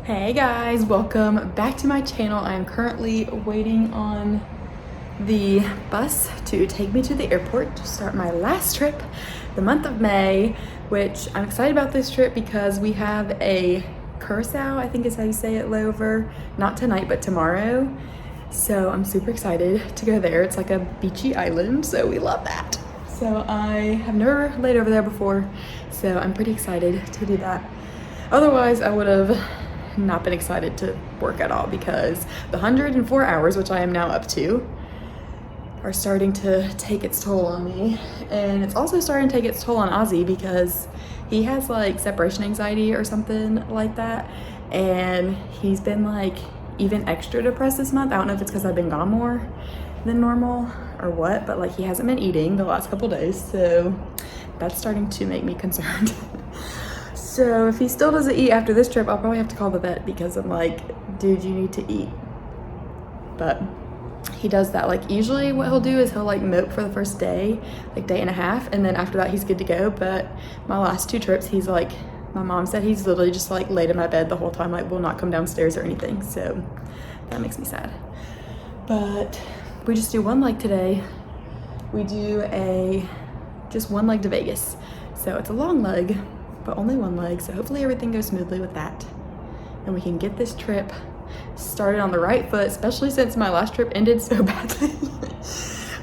Hey guys, welcome back to my channel. I am currently waiting on the bus to take me to the airport to start my last trip, the month of May, which I'm excited about this trip because we have a Curacao, I think is how you say it, layover, not tonight, but tomorrow. So I'm super excited to go there. It's like a beachy island, so we love that. So I have never laid over there before, so I'm pretty excited to do that. Otherwise, I would have not been excited to work at all because the 104 hours, which I am now up to, are starting to take its toll on me. And it's also starting to take its toll on Ozzy because he has like separation anxiety or something like that. And he's been like even extra depressed this month. I don't know if it's because I've been gone more than normal or what, but like he hasn't been eating the last couple days. So that's starting to make me concerned. So if he still doesn't eat after this trip, I'll probably have to call the vet because I'm like, dude, you need to eat. But he does that. Like usually what he'll do is he'll like mope for the first day, like day and a half. And then after that, he's good to go. But my last two trips, he's like, my mom said he's literally just like laid in my bed the whole time, like will not come downstairs or anything. So that makes me sad. But we just do one leg today. We do just one leg to Vegas. So it's a long leg, but only one leg, so hopefully everything goes smoothly with that and we can get this trip started on the right foot, especially since my last trip ended so badly.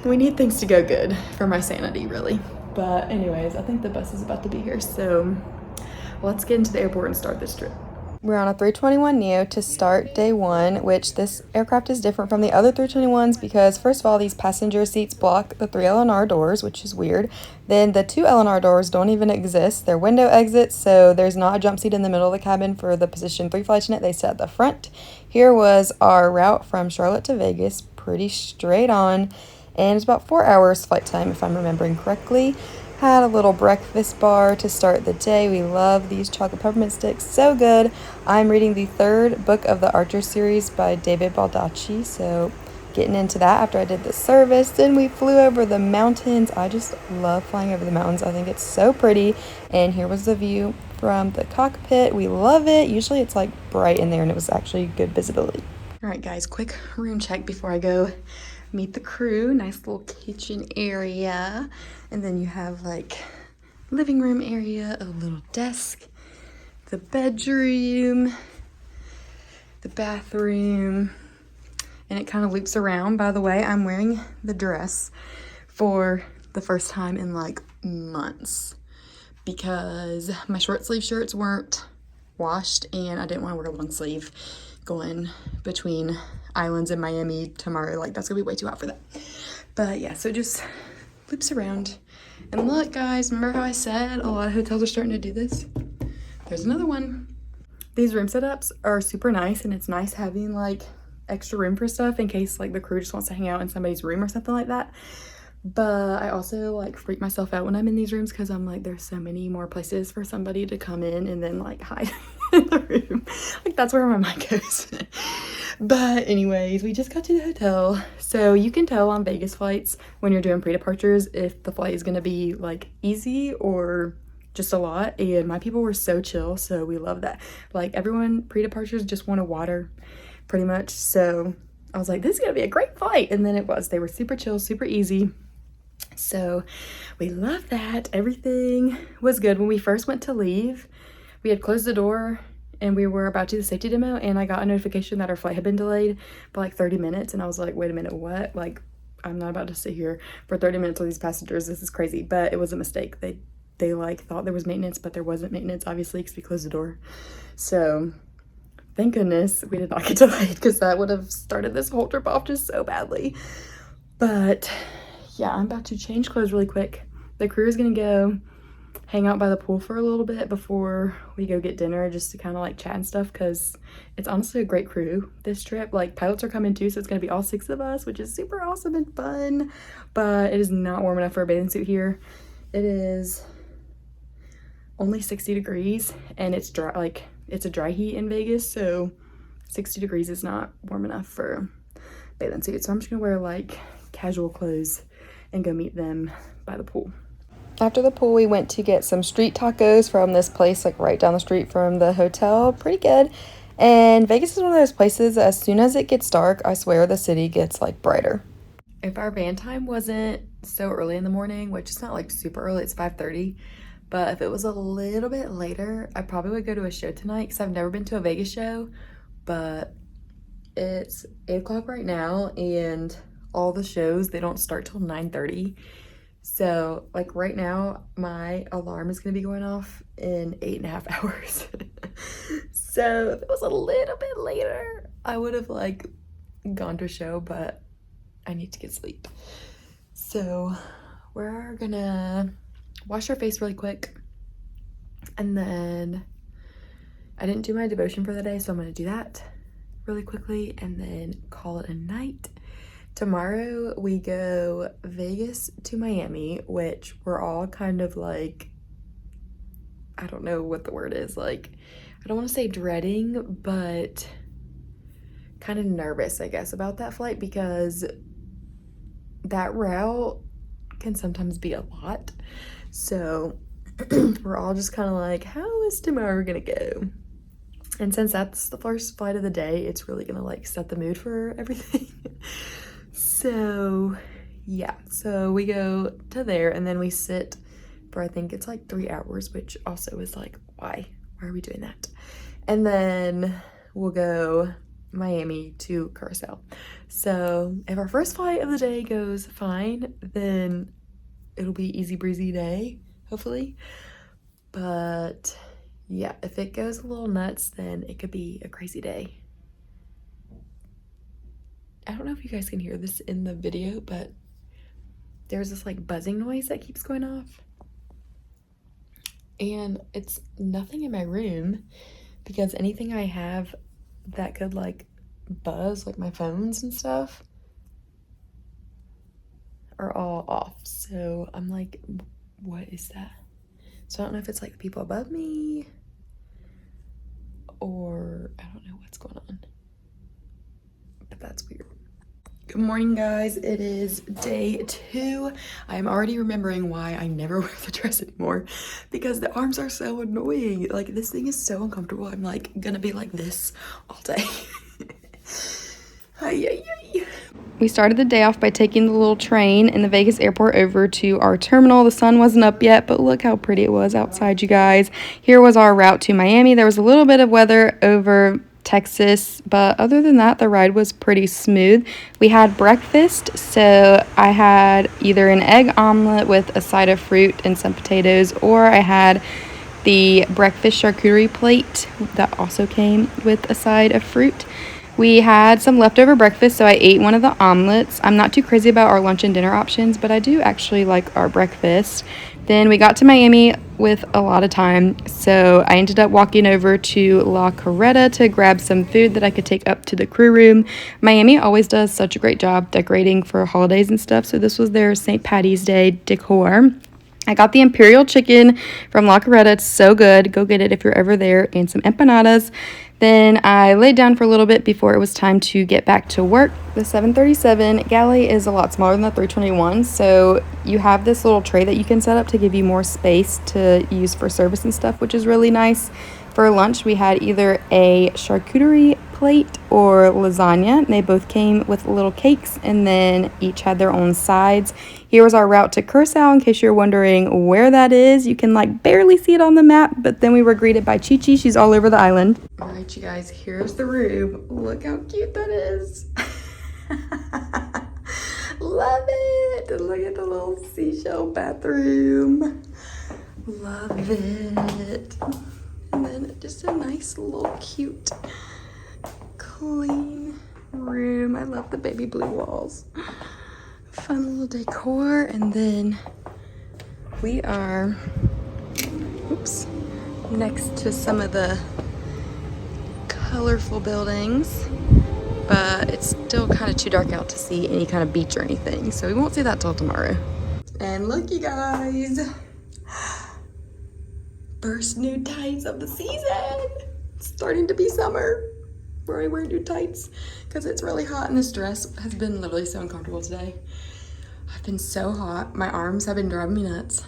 We need things to go good for my sanity, really. But anyways, I think the bus is about to be here, so let's get into the airport and start this trip. We're on a 321neo to start day one, which this aircraft is different from the other 321s because first of all, these passenger seats block the 3 LNR doors, which is weird. Then the 2 LNR doors don't even exist. They're window exits, so there's not a jump seat in the middle of the cabin for the position 3 flight attendant. They sit at the front. Here was our route from Charlotte to Vegas, pretty straight on, and it's about 4 hours flight time if I'm remembering correctly. Had a little breakfast bar to start the day. We love these chocolate peppermint sticks, so good. I'm reading the 3rd book of the Archer series by David Baldacci, so getting into that after I did the service. Then we flew over the mountains. I just love flying over the mountains. I think it's so pretty. And here was the view from the cockpit. We love it. Usually it's like bright in there and it was actually good visibility. All right, guys, quick room check before I go meet the crew. Nice little kitchen area, and then you have like living room area, a little desk, the bedroom, the bathroom, and it kind of loops around. By the way, I'm wearing the dress for the first time in like months because my short sleeve shirts weren't washed and I didn't want to wear a long sleeve going between islands in Miami tomorrow. Like that's gonna be way too hot for that. But yeah, so it just loops around. And look guys, remember how I said a lot of hotels are starting to do this? There's another one. These room setups are super nice, and it's nice having like extra room for stuff in case like the crew just wants to hang out in somebody's room or something like that. But I also like freak myself out when I'm in these rooms because I'm like, there's so many more places for somebody to come in and then like hide in the room. Like that's where my mind goes. But anyways, we just got to the hotel. So you can tell on Vegas flights when you're doing pre-departures if the flight is going to be like easy or just a lot. And my people were so chill, so we love that. Like everyone pre-departures just wanted water pretty much. So I was like, this is going to be a great flight. And then it was. They were super chill, super easy. So we love that. Everything was good. When we first went to leave, we had closed the door and we were about to do the safety demo, and I got a notification that our flight had been delayed by like 30 minutes. And I was like, wait a minute, what? Like, I'm not about to sit here for 30 minutes with these passengers. This is crazy. But it was a mistake. They like thought there was maintenance, but there wasn't maintenance, obviously, because we closed the door. So thank goodness we did not get delayed because that would have started this whole trip off just so badly. But yeah, I'm about to change clothes really quick. The crew is gonna go hang out by the pool for a little bit before we go get dinner, just to kind of like chat and stuff, because it's honestly a great crew this trip. Like pilots are coming too, so it's gonna be all 6 of us, which is super awesome and fun. But it is not warm enough for a bathing suit here. It is only 60 degrees and it's dry, like it's a dry heat in Vegas, so 60 degrees is not warm enough for bathing suit. So I'm just gonna wear like casual clothes and go meet them by the pool. After the pool, we went to get some street tacos from this place like right down the street from the hotel. Pretty good. And Vegas is one of those places, as soon as it gets dark, I swear the city gets like brighter. If our van time wasn't so early in the morning, which is not like super early, it's 5:30, but if it was a little bit later, I probably would go to a show tonight because I've never been to a Vegas show, but it's 8 o'clock right now and all the shows, they don't start till 9:30. So like right now, my alarm is gonna be going off in 8.5 hours. So if it was a little bit later, I would have like gone to a show, but I need to get sleep. So we're gonna wash our face really quick. And then I didn't do my devotion for the day, so I'm gonna do that really quickly and then call it a night. Tomorrow we go Vegas to Miami, which we're all kind of like, I don't know what the word is, like, I don't want to say dreading, but kind of nervous, I guess, about that flight because that route can sometimes be a lot. So we're all just kind of like, how is tomorrow gonna go? And since that's the first flight of the day, it's really gonna like set the mood for everything. So yeah, so we go to there and then we sit for, I think it's like 3 hours, which also is like, why are we doing that? And then we'll go Miami to Curacao. So if our first flight of the day goes fine, then it'll be easy breezy day, hopefully. But yeah, if it goes a little nuts, then it could be a crazy day. I don't know if you guys can hear this in the video, but there's this like buzzing noise that keeps going off. And it's nothing in my room because anything I have that could like buzz, like my phones and stuff, are all off. So I'm like, what is that? So I don't know if it's like the people above me or I don't know what's going on, but that's weird. Good morning, guys. It is day 2. I'm already remembering why I never wear the dress anymore because the arms are so annoying. Like, this thing is so uncomfortable. I'm like gonna be like this all day. We started the day off by taking the little train in the Vegas airport over to our terminal. The sun wasn't up yet, but look how pretty it was outside, you guys. Here was our route to Miami. There was a little bit of weather over Texas, but other than that, the ride was pretty smooth. We had breakfast, so I had either an egg omelet with a side of fruit and some potatoes, or I had the breakfast charcuterie plate that also came with a side of fruit. We had some leftover breakfast, so I ate one of the omelets. I'm not too crazy about our lunch and dinner options, but I do actually like our breakfast. Then we got to Miami with a lot of time, so I ended up walking over to La Carreta to grab some food that I could take up to the crew room. Miami always does such a great job decorating for holidays and stuff, so this was their St. Patty's Day decor. I got the Imperial chicken from La Carreta. It's so good. Go get it if you're ever there. And some empanadas. Then I laid down for a little bit before it was time to get back to work. The 737 galley is a lot smaller than the 321, so you have this little tray that you can set up to give you more space to use for service and stuff, which is really nice. For lunch, we had either a charcuterie plate or lasagna. They both came with little cakes and then each had their own sides. Here was our route to Curacao, in case you're wondering where that is. You can like barely see it on the map, but then we were greeted by Chi Chi. She's all over the island. All right, you guys, here's the room. Look how cute that is. Love it. Look at the little seashell bathroom. Love it. And then just a nice little cute clean room. I love the baby blue walls. Fun little decor. And then we are next to some of the colorful buildings, but it's still kind of too dark out to see any kind of beach or anything, so we won't see that till tomorrow. And look, you guys, first new tights of the season. It's starting to be summer. We're wearing new tights because it's really hot, and this dress has been literally so uncomfortable today. I've been so hot. My arms have been driving me nuts,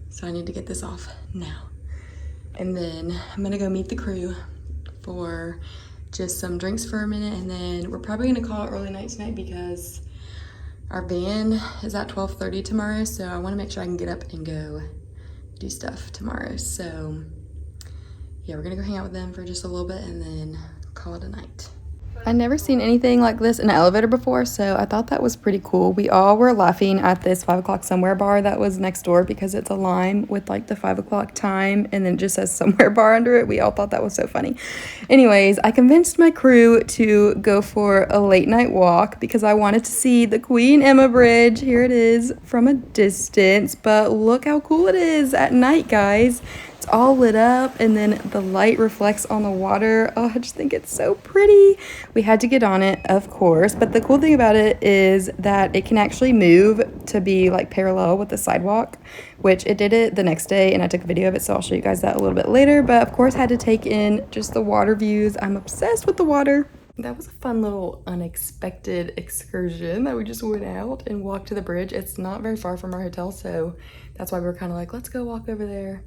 so I need to get this off now. And then I'm gonna go meet the crew for just some drinks for a minute, and then we're probably gonna call it early night tonight because our band is at 12:30 tomorrow, so I wanna make sure I can get up and go do stuff tomorrow. So yeah, we're gonna go hang out with them for just a little bit and then call it a night. I'd never seen anything like this in an elevator before, so I thought that was pretty cool. We all were laughing at this 5 o'clock somewhere bar that was next door because it's a lime with like the 5 o'clock time and then it just says somewhere bar under it. We all thought that was so funny. Anyways, I convinced my crew to go for a late night walk because I wanted to see the Queen Emma Bridge. Here it is from a distance, but look how cool it is at night, guys. It's all lit up and then the light reflects on the water. Oh, I just think it's so pretty. We had to get on it, of course, but the cool thing about it is that it can actually move to be like parallel with the sidewalk, which it did it the next day and I took a video of it, so I'll show you guys that a little bit later. But of course had to take in just the water views. I'm obsessed with the water. That was a fun little unexpected excursion that we just went out and walked to the bridge. It's not very far from our hotel, so that's why we were kind of like, let's go walk over there.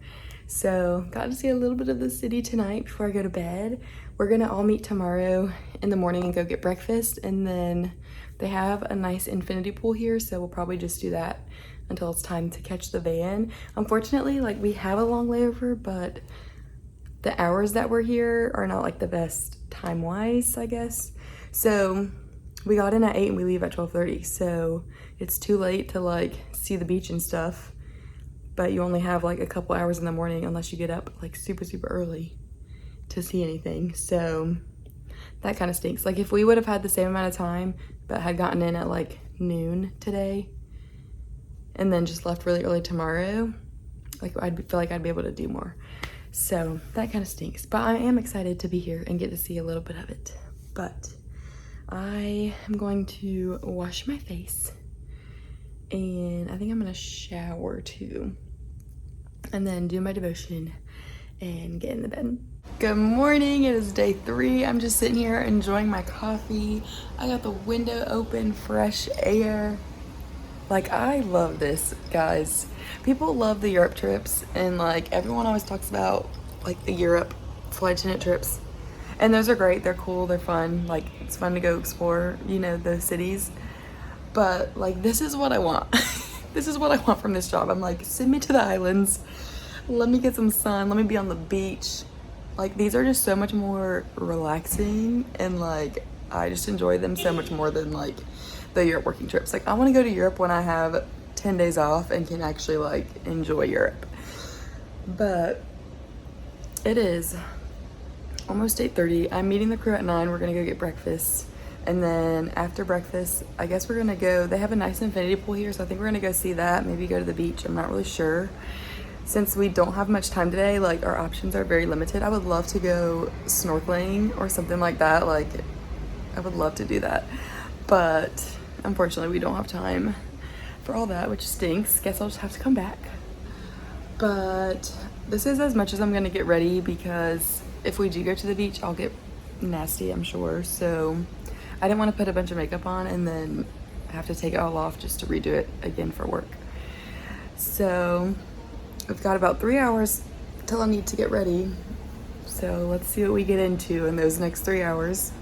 So got to see a little bit of the city tonight before I go to bed. We're gonna all meet tomorrow in the morning and go get breakfast, and then they have a nice infinity pool here, so we'll probably just do that until it's time to catch the van. Unfortunately, like, we have a long layover, but the hours that we're here are not like the best time-wise, I guess. So we got in at 8 and we leave at 12:30, so it's too late to like see the beach and stuff. But you only have like a couple hours in the morning unless you get up like super early to see anything. So that kind of stinks. Like, if we would have had the same amount of time but had gotten in at like noon today and then just left really early tomorrow, like, I'd feel like I'd be able to do more. So that kind of stinks, but I am excited to be here and get to see a little bit of it. But I am going to wash my face and I think I'm gonna shower too, and then do my devotion and get in the bed. Good morning, it is day 3. I'm just sitting here enjoying my coffee. I got the window open, fresh air. Like, I love this, guys. People love the Europe trips, and like, everyone always talks about like the Europe flight attendant trips, and those are great. They're cool, they're fun. Like, it's fun to go explore, you know, the cities. But like, this is what I want. This is what I want from this job. I'm like, send me to the islands, let me get some sun, let me be on the beach. Like, these are just so much more relaxing, and like, I just enjoy them so much more than like the Europe working trips. Like, I want to go to Europe when I have 10 days off and can actually like enjoy Europe. But it is almost 8:30. I'm meeting the crew at 9. We're gonna go get breakfast. And then after breakfast, I guess we're gonna go, they have a nice infinity pool here, so I think we're gonna go see that, maybe go to the beach. I'm not really sure. Since we don't have much time today, like, our options are very limited. I would love to go snorkeling or something like that. Like, I would love to do that. But unfortunately, we don't have time for all that, which stinks. Guess I'll just have to come back. But this is as much as I'm gonna get ready, because if we do go to the beach, I'll get nasty, I'm sure. So I didn't want to put a bunch of makeup on and then have to take it all off just to redo it again for work. So we've got about 3 hours till I need to get ready. So let's see what we get into in those next 3 hours.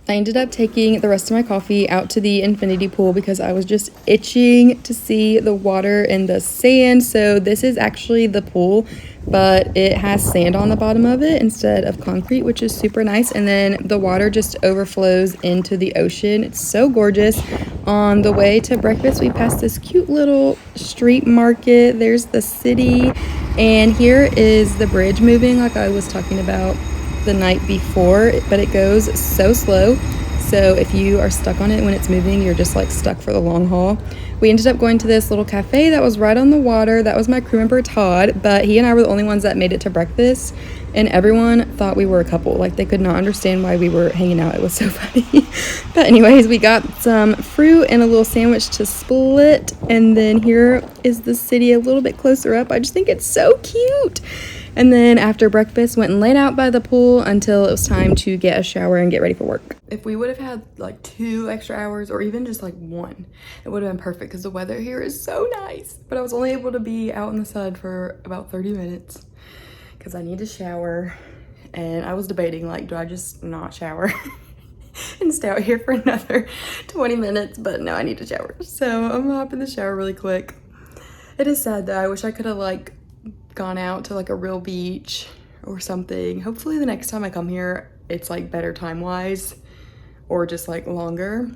I ended up taking the rest of my coffee out to the infinity pool because I was just itching to see the water and the sand. So this is actually the pool, but it has sand on the bottom of it instead of concrete, which is super nice. And then the water just overflows into the ocean. It's so gorgeous. On the way to breakfast, we passed this cute little street market. There's the city, and here is the bridge moving like I was talking about the night before, but it goes so slow, so if you are stuck on it when it's moving, you're just like stuck for the long haul. We ended up going to this little cafe that was right on the water. That was my crew member Todd, but he and I were the only ones that made it to breakfast, and everyone thought we were a couple. Like, they could not understand why we were hanging out. It was so funny. But anyways, we got some fruit and a little sandwich to split, and then here is the city a little bit closer up. I just think it's so cute. And then after breakfast, went and laid out by the pool until it was time to get a shower and get ready for work. If we would have had like 2 extra hours, or even just like 1, it would have been perfect because the weather here is so nice. But I was only able to be out in the sun for about 30 minutes because I need to shower and I was debating, like, do I just not shower and stay out here for another 20 minutes? But no, I need to shower. So I'm gonna hop in the shower really quick. It is sad though. I wish I could have like gone out to like a real beach or something. Hopefully the next time I come here, it's like better time-wise or just like longer.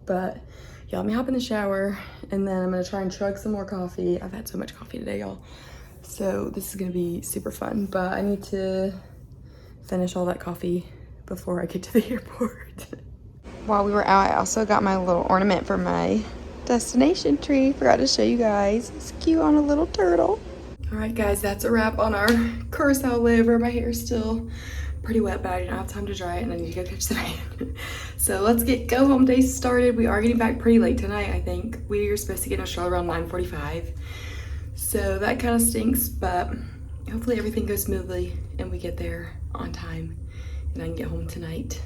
But yeah, let me hop in the shower and then I'm gonna try and chug some more coffee. I've had so much coffee today, y'all. So this is gonna be super fun, but I need to finish all that coffee before I get to the airport. While we were out, I also got my little ornament for my destination tree. Forgot to show you guys. It's cute on a little turtle. All right, guys, that's a wrap on our Curacao layover. My hair is still pretty wet, but I didn't have time to dry it and I need to go catch the van. So let's get go home day started. We are getting back pretty late tonight, I think. We are supposed to get in Charlotte around 9:45. So that kind of stinks, but hopefully everything goes smoothly and we get there on time and I can get home tonight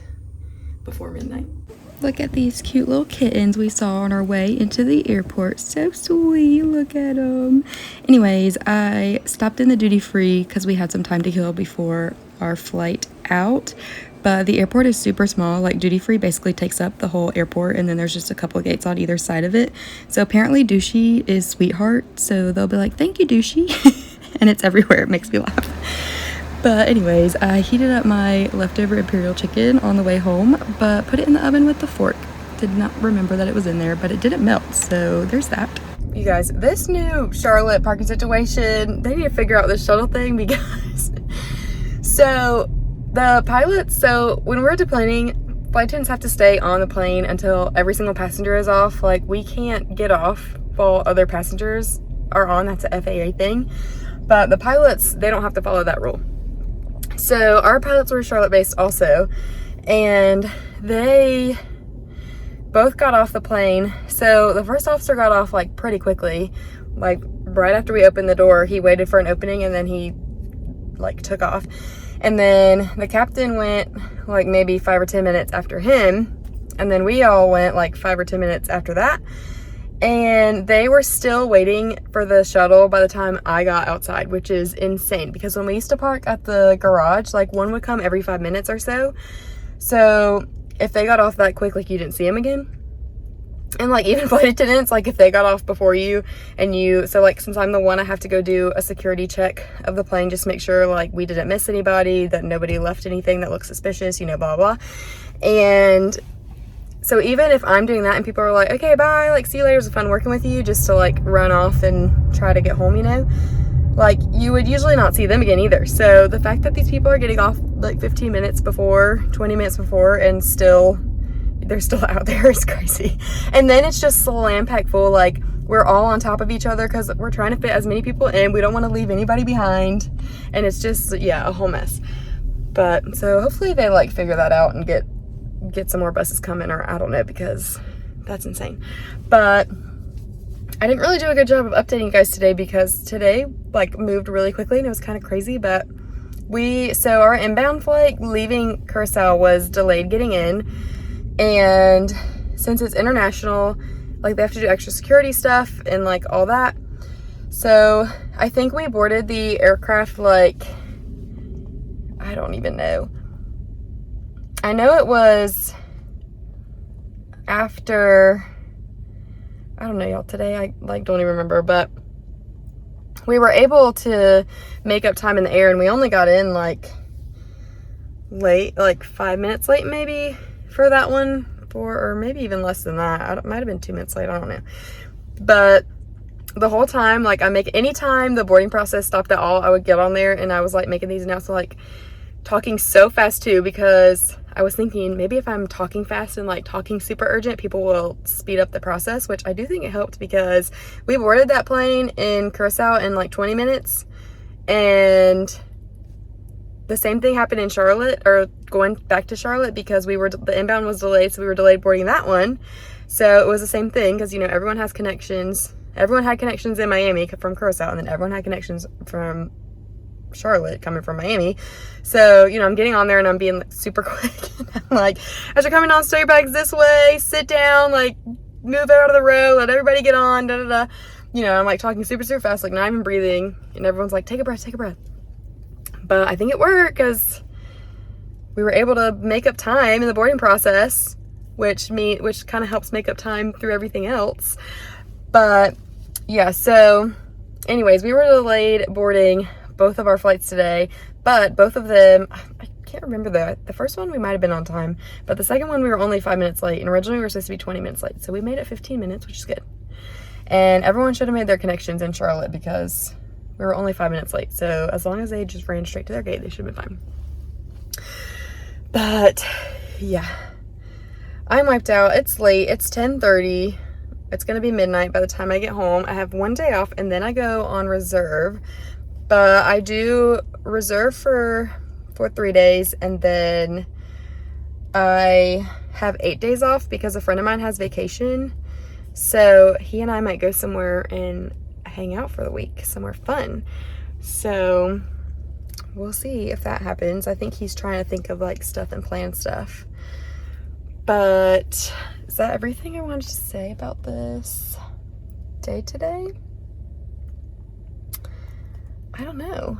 before midnight. Look at these cute little kittens we saw on our way into the airport. So sweet, look at them. Anyways, I stopped in the duty free because we had some time to kill before our flight out. But the airport is super small. Like, duty free basically takes up the whole airport and then there's just a couple of gates on either side of it. So apparently Douchey is sweetheart. So they'll be like, thank you, Douchey. And it's everywhere. It makes me laugh. But anyways, I heated up my leftover imperial chicken on the way home, but put it in the oven with the fork. Did not remember that it was in there, but it didn't melt, so there's that. You guys, this new Charlotte parking situation, they need to figure out this shuttle thing because so the pilots, so when we're deplaning, flight attendants have to stay on the plane until every single passenger is off. Like, we can't get off while other passengers are on. That's a FAA thing. But the pilots, they don't have to follow that rule. So our pilots were Charlotte based also, and they both got off the plane. So the first officer got off like pretty quickly, like right after we opened the door. He waited for an opening and then he like took off. And then the captain went like maybe 5 or 10 minutes after him, and then we all went like 5 or 10 minutes after that. And they were still waiting for the shuttle by the time I got outside, which is insane because when we used to park at the garage, like one would come every 5 minutes or so. So if they got off that quick, like you didn't see them again. And like even flight attendants, like if they got off before you and you, so like since I'm the one, I have to go do a security check of the plane, just make sure like we didn't miss anybody, that nobody left anything that looks suspicious, you know, blah, blah. And so even if I'm doing that and people are like, okay, bye, like, see you later, it was fun working with you, just to like run off and try to get home, you know, like you would usually not see them again either. So the fact that these people are getting off like 15 minutes before, 20 minutes before, and they're still out there is crazy. And then it's just slam packed full, like we're all on top of each other because we're trying to fit as many people in. We don't want to leave anybody behind. And it's just, yeah, a whole mess. But so hopefully they like figure that out and get some more buses coming, or I don't know, because that's insane. But I didn't really do a good job of updating you guys today because today like moved really quickly and it was kind of crazy. But so our inbound flight leaving Curacao was delayed getting in, and since it's international, like they have to do extra security stuff and like all that. So I think we boarded the aircraft like, I don't even know. I know it was after, I don't know, y'all, today I like don't even remember, but we were able to make up time in the air and we only got in like late, like 5 minutes late maybe for that one, or maybe even less than that. It might have been 2 minutes late, I don't know. But the whole time, like anytime the boarding process stopped at all, I would get on there and I was like making these announcements, like talking so fast too, because I was thinking maybe if I'm talking fast and like talking super urgent, people will speed up the process, which I do think it helped because we boarded that plane in Curacao in like 20 minutes. And the same thing happened in Charlotte, or going back to Charlotte, because the inbound was delayed. So we were delayed boarding that one. So it was the same thing because, you know, everyone has connections. Everyone had connections in Miami from Curacao, and then everyone had connections from Charlotte coming from Miami. So, you know, I'm getting on there and I'm being like super quick. I'm like, as you're coming on, stow your bags this way, sit down, like move out of the row, let everybody get on, da da da. You know, I'm like talking super, super fast, like not even breathing. And everyone's like, take a breath, take a breath. but I think it worked because we were able to make up time in the boarding process, which kind of helps make up time through everything else. But yeah, so anyways, we were delayed boarding both of our flights today, but both of them, I can't remember the first one we might have been on time, but the second one we were only 5 minutes late, and originally we were supposed to be 20 minutes late, so we made it 15 minutes, which is good. And everyone should have made their connections in Charlotte because we were only 5 minutes late, so as long as they just ran straight to their gate, they should have been fine. But yeah, I'm wiped out. It's late. It's 10:30. It's gonna be midnight by the time I get home. I have one day off and then I go on reserve, but I do reserve for 3 days, and then I have 8 days off because a friend of mine has vacation, so he and I might go somewhere and hang out for the week, somewhere fun. So we'll see if that happens. I think he's trying to think of like stuff and plan stuff. But is that everything I wanted to say about this day today? I don't know.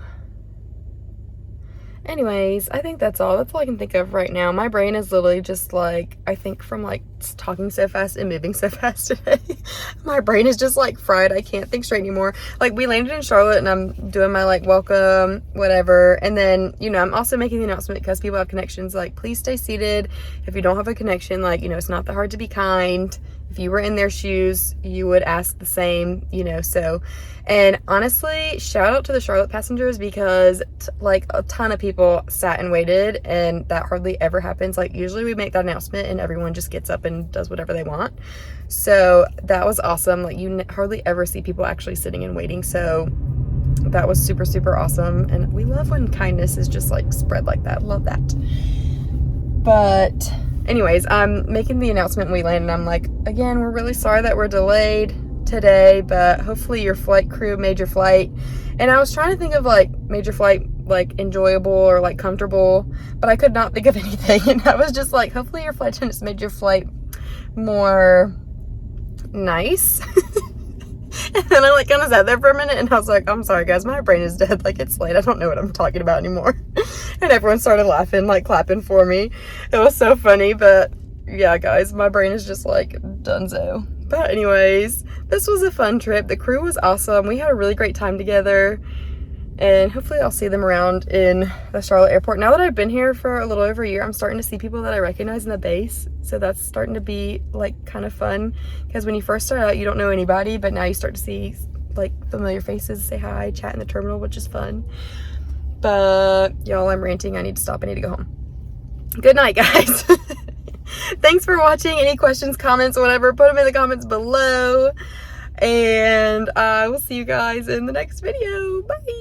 Anyways, I think that's all I can think of right now. My brain is literally just like, I think from like talking so fast and moving so fast today, my brain is just like fried. I can't think straight anymore. Like, we landed in Charlotte and I'm doing my like welcome, whatever. And then, you know, I'm also making the announcement because people have connections, like, please stay seated. If you don't have a connection, like, you know, it's not that hard to be kind. If you were in their shoes, you would ask the same, you know, so. And honestly, shout out to the Charlotte passengers because like a ton of people sat and waited, and that hardly ever happens. Like, usually we make that announcement and everyone just gets up and does whatever they want. So that was awesome. Like, you hardly ever see people actually sitting and waiting. So that was super, super awesome. And we love when kindness is just like spread like that. Love that. But anyways, I'm making the announcement when we land, and I'm like, again, we're really sorry that we're delayed today, but hopefully your flight crew made your flight. And I was trying to think of like made your flight like enjoyable or like comfortable, but I could not think of anything. And I was just like, hopefully your flight attendants made your flight more nice. And then I like kind of sat there for a minute and I was like, I'm sorry guys, my brain is dead. Like, it's late. I don't know what I'm talking about anymore. And everyone started laughing, like clapping for me. It was so funny. But yeah, guys, my brain is just like donezo. But anyways, this was a fun trip. The crew was awesome. We had a really great time together. And hopefully I'll see them around in the Charlotte airport. Now that I've been here for a little over a year, I'm starting to see people that I recognize in the base. So that's starting to be like kind of fun. Because when you first start out, you don't know anybody. But now you start to see like familiar faces, say hi, chat in the terminal, which is fun. But y'all, I'm ranting. I need to stop. I need to go home. Good night, guys. Thanks for watching. Any questions, comments, whatever, put them in the comments below. And I will see you guys in the next video. Bye.